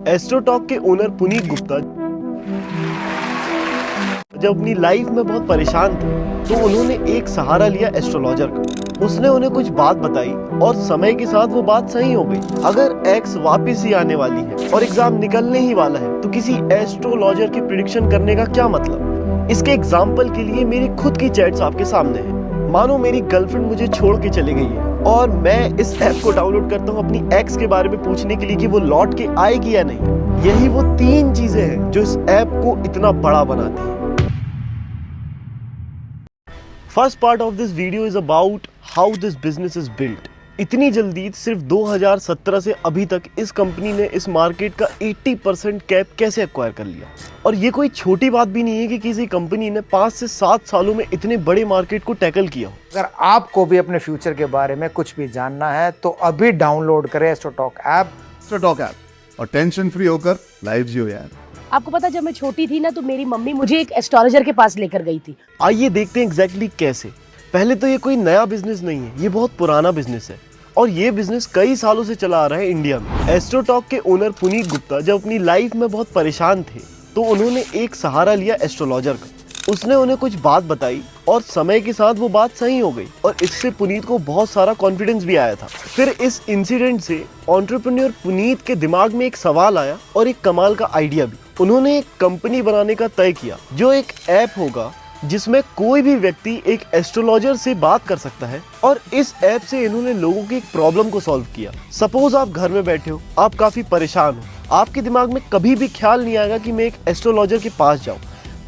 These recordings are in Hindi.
एस्ट्रोटॉक के ओनर पुनीत गुप्ता जब अपनी लाइफ में बहुत परेशान थे तो उन्होंने एक सहारा लिया एस्ट्रोलॉजर का। उसने उन्हें कुछ बात बताई और समय के साथ वो बात सही हो गई। अगर एक्स वापस ही आने वाली है और एग्जाम निकलने ही वाला है तो किसी एस्ट्रोलॉजर की प्रिडिक्शन करने का क्या मतलब। इसके एग्जाम्पल के लिए मेरी खुद की चैट्स आपके सामने है। मानो मेरी गर्लफ्रेंड मुझे छोड़ के चली गई है और मैं इस ऐप को डाउनलोड करता हूँ अपनी एक्स के बारे में पूछने के लिए कि वो लौट के आएगी या नहीं। यही वो 3 चीजें हैं जो इस ऐप को इतना बड़ा बनाती है। First part of this video is about how this business is built. इतनी जल्दी सिर्फ 2017 से अभी तक इस कंपनी ने इस मार्केट का 80% कैप कैसे एक्वायर कर लिया। और ये कोई छोटी बात भी नहीं है कि किसी कंपनी ने 5 से 7 सालों में इतने बड़े मार्केट को टैकल किया हो। अगर आपको भी अपने फ्यूचर के बारे में कुछ भी जानना है तो अभी डाउनलोड करें एस्ट्रोटॉक ऐप और टेंशन फ्री होकर लाइव जियो यार। आपको पता जब मैं छोटी थी ना तो मेरी मम्मी मुझे एक एस्ट्रोलॉजर के पास लेकर गई थी। आइए देखते हैं एग्जैक्टली कैसे। पहले तो ये कोई नया बिजनेस नहीं है, ये बहुत पुराना बिजनेस है और ये बिजनेस कई सालों से चला आ रहा है इंडिया में। एस्ट्रोटॉक के ओनर पुनीत गुप्ता जब अपनी लाइफ में बहुत परेशान थे तो उन्होंने एक सहारा लिया एस्ट्रोलॉजर का। उसने उन्हें कुछ बात बताई और समय के साथ वो बात सही हो गई और इससे पुनीत को बहुत सारा कॉन्फिडेंस भी आया था। फिर इस इंसिडेंट से एंटरप्रेन्योर पुनीत के दिमाग में एक सवाल आया और एक कमाल का आइडिया भी। उन्होंने एक कंपनी बनाने का तय किया जो एक ऐप होगा जिसमें कोई भी व्यक्ति एक एस्ट्रोलॉजर से बात कर सकता है। और इस ऐप से इन्होंने लोगों की एक प्रॉब्लम को सॉल्व किया। सपोज आप घर में बैठे हो, आप काफी परेशान हो, आपके दिमाग में कभी भी ख्याल नहीं आएगा कि मैं एक एस्ट्रोलॉजर के पास जाऊं।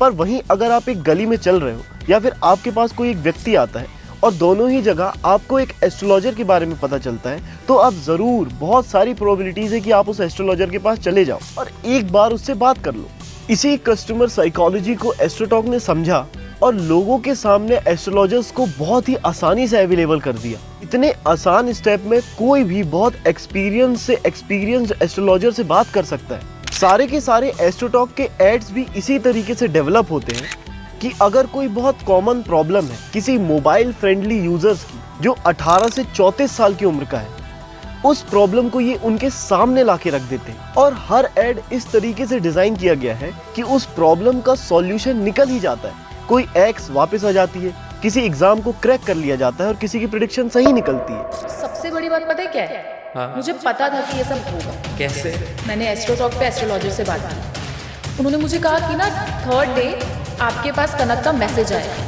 पर वहीं अगर आप एक गली में चल रहे हो या फिर आपके पास कोई एक व्यक्ति आता है और दोनों ही जगह आपको एक एस्ट्रोलॉजर के बारे में पता चलता है तो आप जरूर बहुत सारी प्रोबेबिलिटीज है कि आप उस एस्ट्रोलॉजर के पास चले जाओ और एक बार उससे बात कर लो। इसी कस्टमर साइकोलॉजी को एस्ट्रोटॉक ने समझा और लोगों के सामने एस्ट्रोलॉजर्स को बहुत ही आसानी से अवेलेबल कर दिया। इतने आसान स्टेप में कोई भी बहुत एक्सपीरियंस्ड एस्ट्रोलॉजर से बात कर सकता है। सारे के सारे एस्ट्रोटॉक के एड्स भी इसी तरीके से डेवलप होते हैं कि अगर कोई बहुत कॉमन प्रॉब्लम है किसी मोबाइल फ्रेंडली यूजर्स की जो 18 से 34 साल की उम्र का है, उस प्रॉब्लम को ये उनके सामने लाके रख देते हैं। और हर एड इस तरीके से डिजाइन किया गया है कि उस प्रॉब्लम का सॉल्यूशन निकल ही जाता है। कोई एक्स वापस आ जाती है, किसी एग्जाम को क्रैक कर लिया जाता है और किसी की प्रेडिक्शन सही निकलती है। सबसे बड़ी बात पता है क्या है? हाँ। मुझे पता था कि ये सब होगा। कैसे? मैंने एस्ट्रोटॉक पे एस्ट्रोलॉजर से बात की। उन्होंने मुझे कहा कि ना 3rd डे आपके पास कनक का मैसेज आएगा।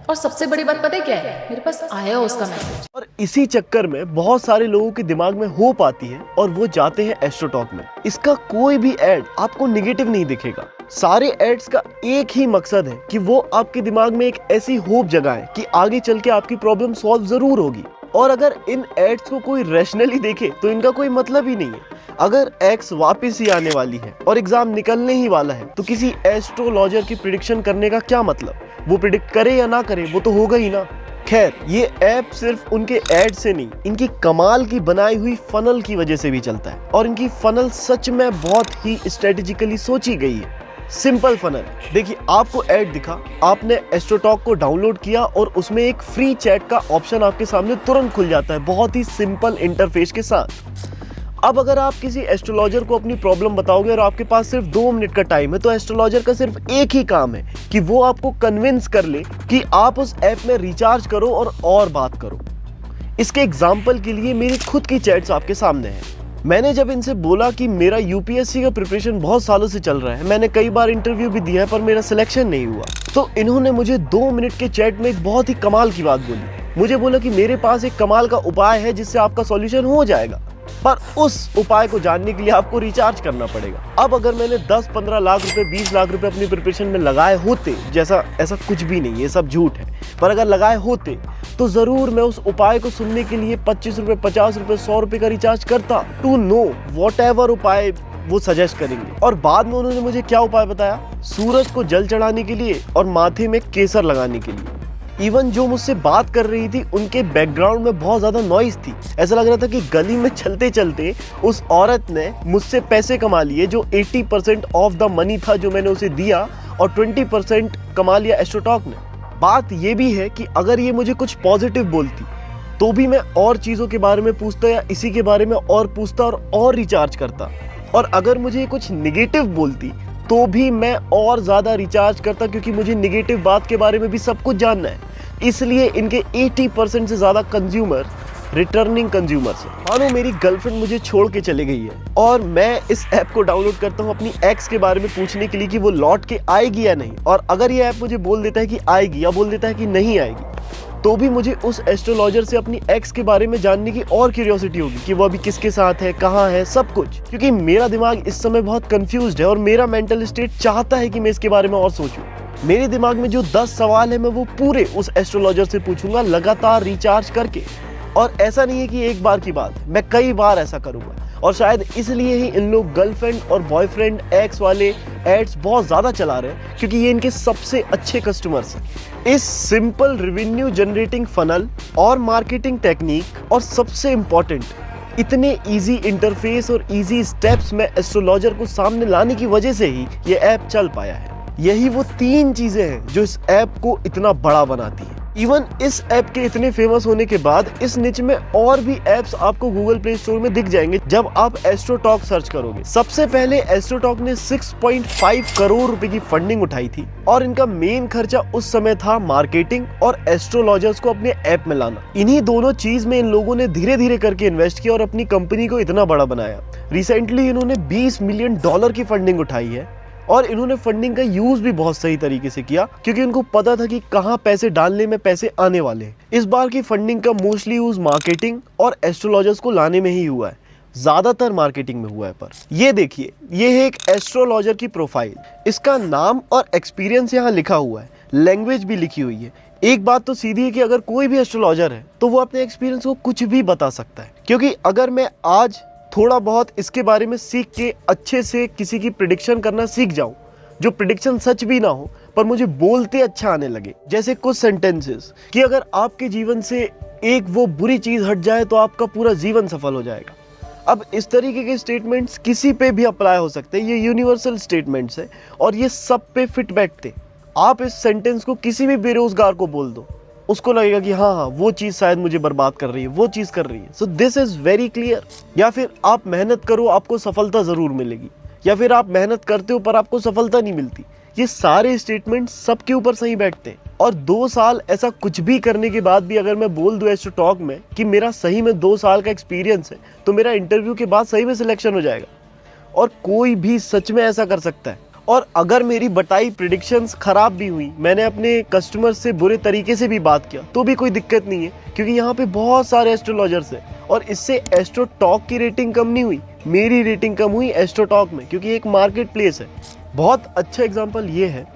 और सबसे बड़ी बात पता है क्या है? मेरे पास आया उसका मैसेज। और इसी चक्कर में बहुत सारे लोगों के दिमाग में होप आती है और वो जाते हैं एस्ट्रोटॉक में। इसका कोई भी एड आपको निगेटिव नहीं दिखेगा। सारे एड्स का एक ही मकसद है कि वो आपके दिमाग में एक ऐसी होप जगाएं कि आगे चल के आपकी प्रॉब्लम सॉल्व जरूर होगी। और अगर इन एड्स को कोई रैशनली देखे तो इनका कोई मतलब ही नहीं है। अगर एक्स वापस ही आने वाली है और एग्जाम निकलने ही वाला है तो किसी एस्ट्रोलॉजर की प्रिडिक्शन करने का क्या मतलब। वो प्रिडिक्ट करे या ना करे वो तो होगा ही ना। खैर, ये ऐप सिर्फ उनके एड से नहीं, इनकी कमाल की बनाई हुई फनल की वजह से भी चलता है। और इनकी फनल सच में बहुत ही स्ट्रेटेजिकली सोची गई है। सिंपल फनल देखिए, आपको ऐड दिखा, आपने एस्ट्रोटॉक को डाउनलोड किया और उसमें एक फ्री चैट का ऑप्शन आपके सामने तुरंत खुल जाता है बहुत ही सिंपल इंटरफेस के साथ। अब अगर आप किसी एस्ट्रोलॉजर को अपनी प्रॉब्लम बताओगे और आपके पास सिर्फ 2 मिनट का टाइम है तो एस्ट्रोलॉजर का सिर्फ एक ही काम है कि वो आपको कन्विंस कर ले कि आप उस ऐप में रिचार्ज करो और बात करो। इसके एग्जाम्पल के लिए मेरी खुद की चैट्स आपके सामने है। मैंने जब इनसे बोला कि मेरा यूपीएससी का प्रिपरेशन बहुत सालों से चल रहा है, मैंने कई बार इंटरव्यू भी दिया है पर मेरा सिलेक्शन नहीं हुआ, तो इन्होंने मुझे 2 मिनट के चैट में एक बहुत ही कमाल की बात बोली। मुझे बोला कि मेरे पास एक कमाल का उपाय है जिससे आपका सॉल्यूशन हो जाएगा, पर उस उपाय को जानने के लिए आपको रिचार्ज करना पड़ेगा। अब अगर मैंने 10-15 लाख रुपए 20 लाख रुपए अपनी प्रिपरेशन में लगाए होते, ऐसा कुछ भी नहीं, ये सब झूठ है, पर अगर लगाए होते तो जरूर मैं उस उपाय को सुनने के लिए 25 रुपए 50 रुपए 100 रुपए का रिचार्ज करता टू नो वॉट एवर उपाय वो सजेस्ट करेंगे। और बाद में उन्होंने मुझे क्या उपाय बताया? सूरज को जल चढ़ाने के लिए और माथे में केसर लगाने के लिए। इवन जो मुझसे बात कर रही थी उनके बैकग्राउंड में बहुत ज्यादा नॉइज थी। ऐसा लग रहा था कि गली में चलते चलते उस औरत ने मुझसे पैसे कमा लिए जो 80% ऑफ द मनी था जो मैंने उसे दिया और 20% कमा लिया एस्ट्रोटॉक ने। बात ये भी है कि अगर ये मुझे कुछ पॉजिटिव बोलती तो भी मैं और चीजों के बारे में पूछता या इसी के बारे में और पूछता और रिचार्ज करता। और अगर मुझे कुछ निगेटिव बोलती तो भी मैं और ज्यादा रिचार्ज करता, क्योंकि मुझे निगेटिव बात के बारे में भी सब कुछ जानना है। इसलिए इनके 80% से ज्यादा कंज्यूमर रिटर्निंग कंज्यूमर्स है। मानो मेरी गर्लफ्रेंड मुझे छोड़ के चली गई है और मैं इस ऐप को डाउनलोड करता हूँ अपनी एक्स के बारे में पूछने के लिए कि वो लौट के आएगी या नहीं, और अगर ये ऐप मुझे बोल देता है कि आएगी या बोल देता है कि नहीं आएगी, तो भी मुझे उस एस्ट्रोलॉजर से अपनी एक्स के बारे में जानने की और क्यूरियोसिटी होगी कि वो अभी किसके साथ है, कहाँ है, सब कुछ। क्योंकि मेरा दिमाग इस समय बहुत कंफ्यूज्ड है और मेरा मेंटल स्टेट चाहता है कि मैं इसके बारे में और सोचूं। मेरे दिमाग में जो 10 सवाल है मैं वो पूरे उस एस्ट्रोलॉजर से पूछूंगा लगातार रिचार्ज करके। और ऐसा नहीं है कि एक बार की बात, मैं कई बार ऐसा करूंगा। और शायद इसलिए ही इन लोग गर्लफ्रेंड और बॉयफ्रेंड एक्स वाले एड्स बहुत ज्यादा चला रहे हैं, क्योंकि ये इनके सबसे अच्छे कस्टमर्स हैं। इस सिंपल रेवेन्यू जनरेटिंग फनल और मार्केटिंग टेक्निक और सबसे इंपॉर्टेंट इतने इजी इंटरफेस और इजी स्टेप्स में एस्ट्रोलॉजर को सामने लाने की वजह से ही ये ऐप चल पाया है। यही वो 3 चीजें हैं जो इस ऐप को इतना बड़ा बनाती है। इवन इस ऐप के इतने फेमस होने के बाद इस निच में और भी ऐप्स आपको गूगल प्ले स्टोर में दिख जाएंगे जब आप एस्ट्रोटॉक सर्च करोगे। सबसे पहले एस्ट्रोटॉक ने 6.5 करोड़ रुपए की फंडिंग उठाई थी और इनका मेन खर्चा उस समय था मार्केटिंग और एस्ट्रोलॉजर्स को अपने ऐप में लाना। इन्हीं दोनों चीज में इन लोगों ने धीरे धीरे करके इन्वेस्ट किया और अपनी कंपनी को इतना बड़ा बनाया। रिसेंटली इन्होंने $20 मिलियन की फंडिंग उठाई है और इन्होंने फंडिंग का यूज भी बहुत सही तरीके से किया, क्योंकि उनको पता था कि कहां पैसे डालने में पैसे आने वाले हैं। इस बार की फंडिंग का मोस्टली यूज मार्केटिंग और एस्ट्रोलॉजर्स को लाने में ही हुआ है, ज्यादातर मार्केटिंग में हुआ है। पर ये देखिए, ये है एक एस्ट्रोलॉजर की प्रोफाइल, इसका नाम और एक्सपीरियंस यहाँ लिखा हुआ है, लैंग्वेज भी लिखी हुई है। एक बात तो सीधी है कि अगर कोई भी एस्ट्रोलॉजर है तो वो अपने एक्सपीरियंस को कुछ भी बता सकता है। क्योंकि अगर मैं आज थोड़ा बहुत इसके बारे में सीख के अच्छे से किसी की प्रिडिक्शन करना सीख जाऊं, जो प्रिडिक्शन सच भी ना हो पर मुझे बोलते अच्छा आने लगे, जैसे कुछ सेंटेंसेस कि अगर आपके जीवन से एक वो बुरी चीज हट जाए तो आपका पूरा जीवन सफल हो जाएगा। अब इस तरीके के स्टेटमेंट्स किसी पे भी अप्लाई हो सकते हैं, ये यूनिवर्सल स्टेटमेंट्स है और ये सब पे फिट बैठते। आप इस सेंटेंस को किसी भी बेरोजगार को बोल दो, उसको लगेगा कि हाँ वो चीज शायद मुझे बर्बाद कर रही है, वो चीज कर रही है। So this is very clear. या फिर आप मेहनत करो आपको सफलता जरूर मिलेगी, या फिर आप मेहनत करते हो पर आपको सफलता नहीं मिलती। ये सारे स्टेटमेंट सबके ऊपर सही बैठते हैं। और 2 साल ऐसा कुछ भी करने के बाद भी अगर मैं बोल दूं एस्ट्रोटॉक में कि मेरा सही में 2 साल का एक्सपीरियंस है, तो मेरा इंटरव्यू के बाद सही में सिलेक्शन हो जाएगा। और कोई भी सच में ऐसा कर सकता है। और अगर मेरी बताई प्रिडिक्शंस खराब भी हुई, मैंने अपने कस्टमर से बुरे तरीके से भी बात किया, तो भी कोई दिक्कत नहीं है, क्योंकि यहाँ पे बहुत सारे एस्ट्रोलॉजर्स हैं और इससे एस्ट्रोटॉक की रेटिंग कम नहीं हुई, मेरी रेटिंग कम हुई एस्ट्रोटॉक में, क्योंकि एक मार्केट प्लेस है। बहुत अच्छा एग्जाम्पल ये है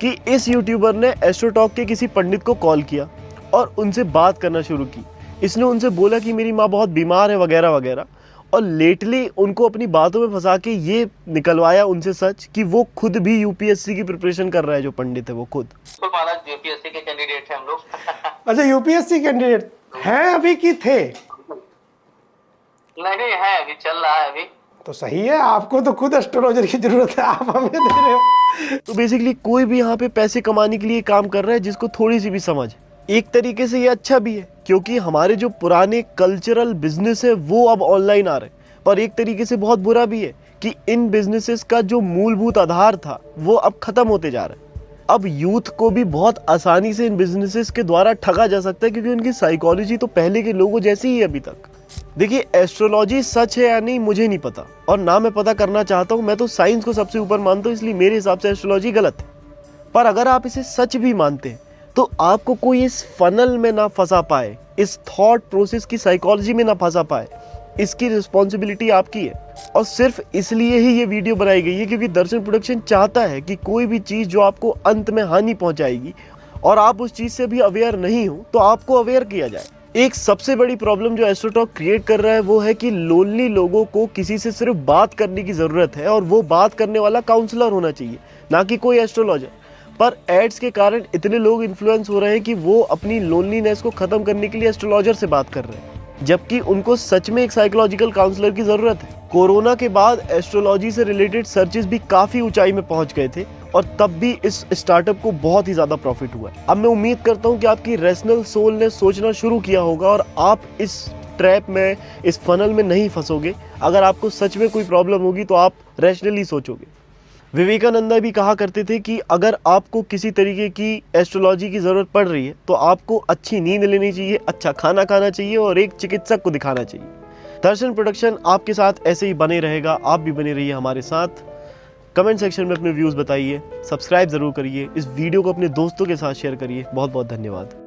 कि इस यूट्यूबर ने एस्ट्रोटॉक के किसी पंडित को कॉल किया और उनसे बात करना शुरू की। इसने उनसे बोला कि मेरी माँ बहुत बीमार है वगैरह वगैरह, और लेटली उनको अपनी बातों में फंसा के ये निकलवाया उनसे सच कि वो खुद भी यूपीएससी की प्रिपरेशन कर रहा है। जो पंडित है वो खुद महाराज यूपीएससी के कैंडिडेट हैं हम लोग। अच्छा, यूपीएससी कैंडिडेट हैं अभी कि थे? नहीं है, अभी चल रहा है अभी। तो सही है, आपको तो खुद एस्ट्रोलॉजर की जरूरत है, आप हमें दे रहे हो। तो बेसिकली कोई भी यहाँ पे पैसे कमाने के लिए काम कर रहा है जिसको थोड़ी सी भी समझ। एक तरीके से ये अच्छा भी है, क्योंकि हमारे जो पुराने कल्चरल बिजनेस है वो अब ऑनलाइन आ रहे हैं, पर एक तरीके से बहुत बुरा भी है कि इन बिजनेसेस का जो मूलभूत आधार था वो अब खत्म होते जा रहा है। अब यूथ को भी बहुत आसानी से इन बिजनेसेस के द्वारा ठगा जा सकता है, क्योंकि उनकी साइकोलॉजी तो पहले के लोगों जैसी ही है अभी तक। देखिए, एस्ट्रोलॉजी सच है या नहीं मुझे नहीं पता, और ना मैं पता करना चाहता हूँ। मैं तो साइंस को सबसे ऊपर मानता हूँ, इसलिए मेरे हिसाब से एस्ट्रोलॉजी गलत है। पर अगर आप इसे सच भी मानते हैं तो आपको कोई इस फनल में ना फंसा पाए, इस थॉट प्रोसेस की साइकोलॉजी में ना फंसा पाए, इसकी रिस्पॉन्सिबिलिटी आपकी है। और सिर्फ इसलिए ही ये वीडियो बनाई गई है क्योंकि दर्शन प्रोडक्शन चाहता है कि कोई भी चीज़ जो आपको अंत में हानि पहुंचाएगी और आप उस चीज़ से भी अवेयर नहीं हो, तो आपको अवेयर किया जाए। एक सबसे बड़ी प्रॉब्लम जो एस्ट्रोटॉक क्रिएट कर रहा है वो है कि लोनली लोगों को किसी से सिर्फ बात करने की ज़रूरत है, और वो बात करने वाला काउंसलर होना चाहिए, ना कि कोई एस्ट्रोलॉजर। पर एड्स के कारण इतने लोग इन्फ्लुएंस हो रहे हैं कि वो अपनी लोनलीनेस को खत्म करने के लिए एस्ट्रोलॉजर से बात कर रहे हैं, जबकि उनको सच में एक साइकोलॉजिकल काउंसलर की जरूरत है। कोरोना के बाद एस्ट्रोलॉजी से रिलेटेड सर्चेस भी काफी ऊंचाई में पहुंच गए थे, और तब भी इस स्टार्टअप को बहुत ही ज्यादा प्रॉफिट हुआ है। अब मैं उम्मीद करता हूं कि आपकी रैशनल सोल ने सोचना शुरू किया होगा और आप इस ट्रैप में, इस फनल में नहीं फंसोगे। अगर आपको सच में कोई प्रॉब्लम होगी तो आप रैशनली सोचोगे। विवेकानंद भी कहा करते थे कि अगर आपको किसी तरीके की एस्ट्रोलॉजी की ज़रूरत पड़ रही है तो आपको अच्छी नींद लेनी चाहिए, अच्छा खाना खाना चाहिए और एक चिकित्सक को दिखाना चाहिए। दर्शन प्रोडक्शन आपके साथ ऐसे ही बने रहेगा, आप भी बने रहिए हमारे साथ। कमेंट सेक्शन में अपने व्यूज़ बताइए, सब्सक्राइब ज़रूर करिए, इस वीडियो को अपने दोस्तों के साथ शेयर करिए। बहुत बहुत धन्यवाद।